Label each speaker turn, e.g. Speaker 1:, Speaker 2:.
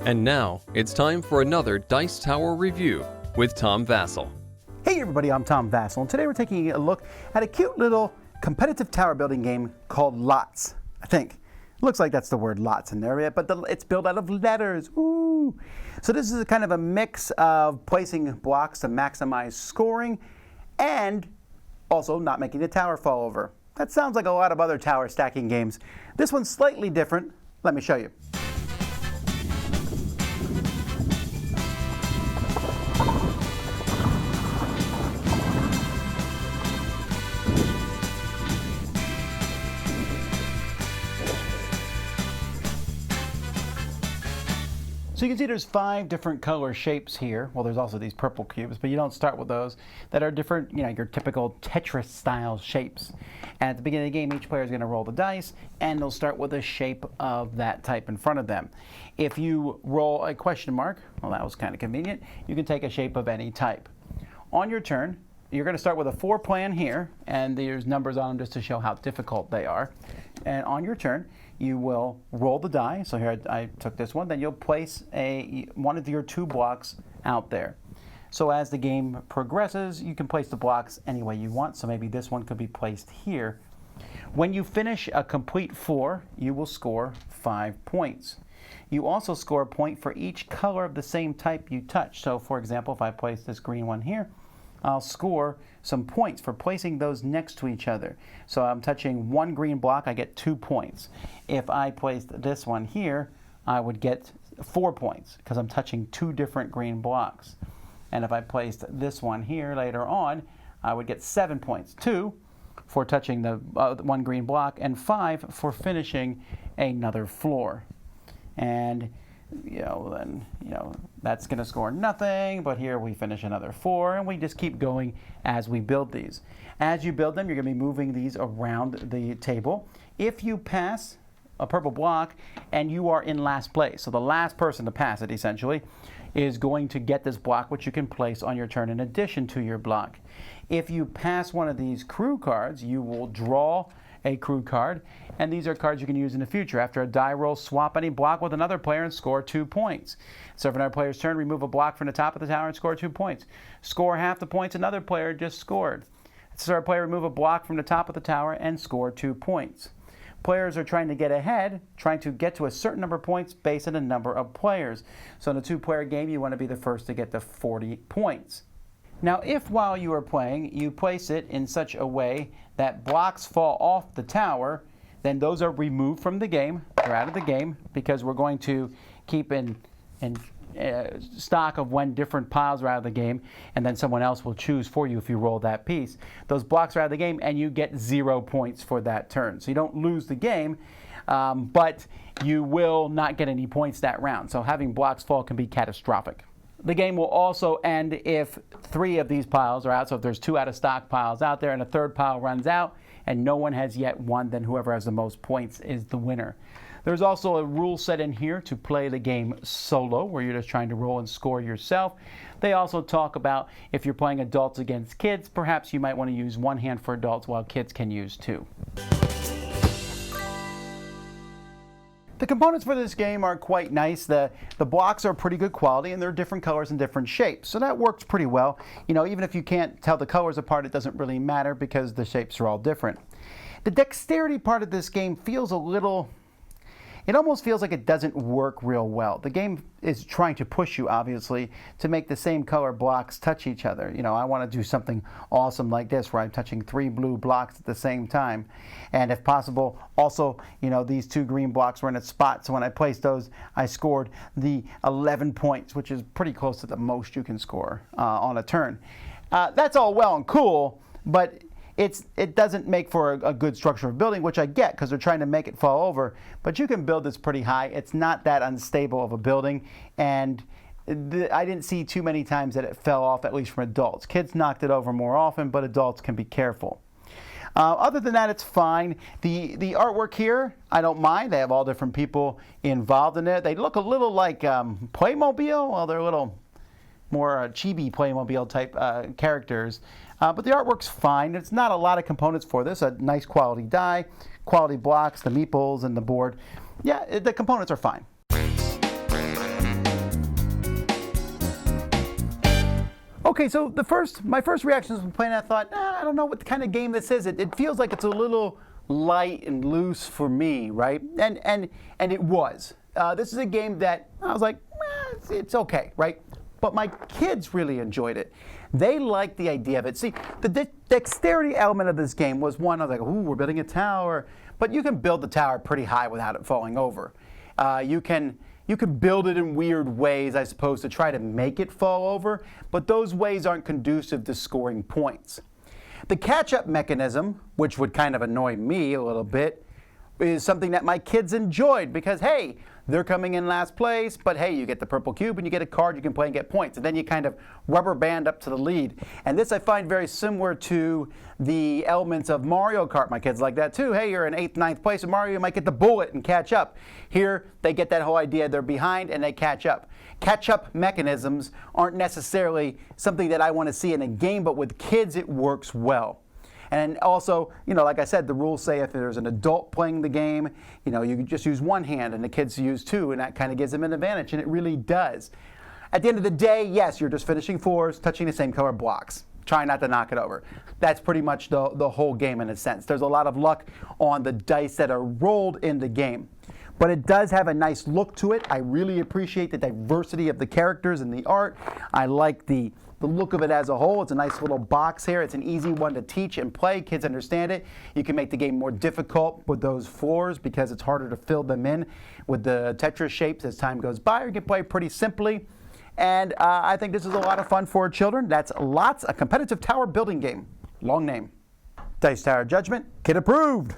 Speaker 1: And now, it's time for another Dice Tower review with Tom Vasel.
Speaker 2: Hey everybody, I'm Tom Vasel, and today we're taking a look at a cute little competitive tower building game called Lots, I think. Looks like that's the word lots in there, but it's built out of letters. Ooh! So this is a kind of a mix of placing blocks to maximize scoring and also not making the tower fall over. That sounds like a lot of other tower stacking games. This one's slightly different. Let me show you. So you can see there's 5 different color shapes here. Well, there's also these purple cubes, but you don't start with those that are different, your typical Tetris style shapes. And at the beginning of the game, each player is going to roll the dice, and they'll start with a shape of that type in front of them. If you roll a question mark, well, that was kind of convenient, you can take a shape of any type. On your turn, you're going to start with a 4 plan here, and there's numbers on them just to show how difficult they are. And on your turn, you will roll the die. So here I took this one. Then you'll place one of your 2 blocks out there. So as the game progresses, you can place the blocks any way you want. So maybe this one could be placed here. When you finish a complete 4, you will score 5 points. You also score a point for each color of the same type you touch. So for example, if I place this green one here, I'll score some points for placing those next to each other. So I'm touching 1 green block, I get 2 points. If I placed this one here, I would get 4 points because I'm touching 2 different green blocks. And if I placed this one here later on, I would get 7 points. 2 for touching the 1 green block and 5 for finishing another floor. And that's going to score nothing, but here we finish another 4, and we just keep going as we build these. As you build them, you're going to be moving these around the table. If you pass a purple block and you are in last place, so the last person to pass it essentially is going to get this block, which you can place on your turn in addition to your block. If you pass one of these crew cards, you will draw a crew card, and these are cards you can use in the future. After a die roll, swap any block with another player and score 2 points. So for another player's turn, remove a block from the top of the tower and score 2 points. Score half the points another player just scored. So our player remove a block from the top of the tower and score 2 points. Players are trying to get ahead, trying to get to a certain number of points based on the number of players. So in a 2-player game, you want to be the first to get to 40 points. Now, if while you are playing, you place it in such a way that blocks fall off the tower, then those are removed from the game. They're out of the game because we're going to keep in stock of when different piles are out of the game, and then someone else will choose for you if you roll that piece. Those blocks are out of the game, and you get 0 points for that turn. So you don't lose the game, but you will not get any points that round. So having blocks fall can be catastrophic. The game will also end if 3 of these piles are out. So if there's 2 out of stock piles out there and a 3rd pile runs out and no one has yet won, then whoever has the most points is the winner. There's also a rule set in here to play the game solo, where you're just trying to roll and score yourself. They also talk about if you're playing adults against kids, perhaps you might want to use 1 hand for adults while kids can use 2. The components for this game are quite nice. The blocks are pretty good quality, and they're different colors and different shapes. So that works pretty well. Even if you can't tell the colors apart, it doesn't really matter because the shapes are all different. The dexterity part of this game feels it almost feels like it doesn't work real well. The game is trying to push you, obviously, to make the same color blocks touch each other. I want to do something awesome like this where I'm touching 3 blue blocks at the same time. And if possible, also, these 2 green blocks were in a spot. So when I placed those, I scored the 11 points, which is pretty close to the most you can score on a turn. That's all well and cool, but it doesn't make for a good structure of building, which I get because they're trying to make it fall over. But you can build this pretty high. It's not that unstable of a building, and I didn't see too many times that it fell off, at least from adults. Kids knocked it over more often, but adults can be careful. Other than that, it's fine. The artwork here, I don't mind. They have all different people involved in it. They look a little like Playmobil. Well, they're a little more chibi Playmobil type characters. But the artwork's fine. It's not a lot of components for this. A nice quality die, quality blocks, the meeples, and the board. Yeah, the components are fine. Okay, so my first reaction when playing, I thought, I don't know what kind of game this is. It feels like it's a little light and loose for me, right? And it was. This is a game that I was like, it's okay, right? But my kids really enjoyed it. They liked the idea of it. See, the dexterity element of this game was one, I was like, ooh, we're building a tower. But you can build the tower pretty high without it falling over. You can build it in weird ways, I suppose, to try to make it fall over, but those ways aren't conducive to scoring points. The catch-up mechanism, which would kind of annoy me a little bit, is something that my kids enjoyed because, hey, they're coming in last place, but hey, you get the purple cube and you get a card you can play and get points. And then you kind of rubber band up to the lead. And this I find very similar to the elements of Mario Kart. My kids like that too. Hey, you're in 8th, 9th place in Mario, you might get the bullet and catch up. Here, they get that whole idea they're behind and they catch up. Catch-up mechanisms aren't necessarily something that I want to see in a game, but with kids it works well. And also, like I said, the rules say if there's an adult playing the game, you can just use one hand and the kids use two, and that kind of gives them an advantage, and it really does. At the end of the day, yes, you're just finishing fours, touching the same color blocks. Try not to knock it over. That's pretty much the whole game in a sense. There's a lot of luck on the dice that are rolled in the game. But it does have a nice look to it. I really appreciate the diversity of the characters and the art. I like the look of it as a whole. It's a nice little box here. It's an easy one to teach and play. Kids understand it. You can make the game more difficult with those floors because it's harder to fill them in with the Tetris shapes as time goes by. You can play pretty simply. And I think this is a lot of fun for children. That's a competitive tower building game. Long name. Dice Tower Judgment, kid approved.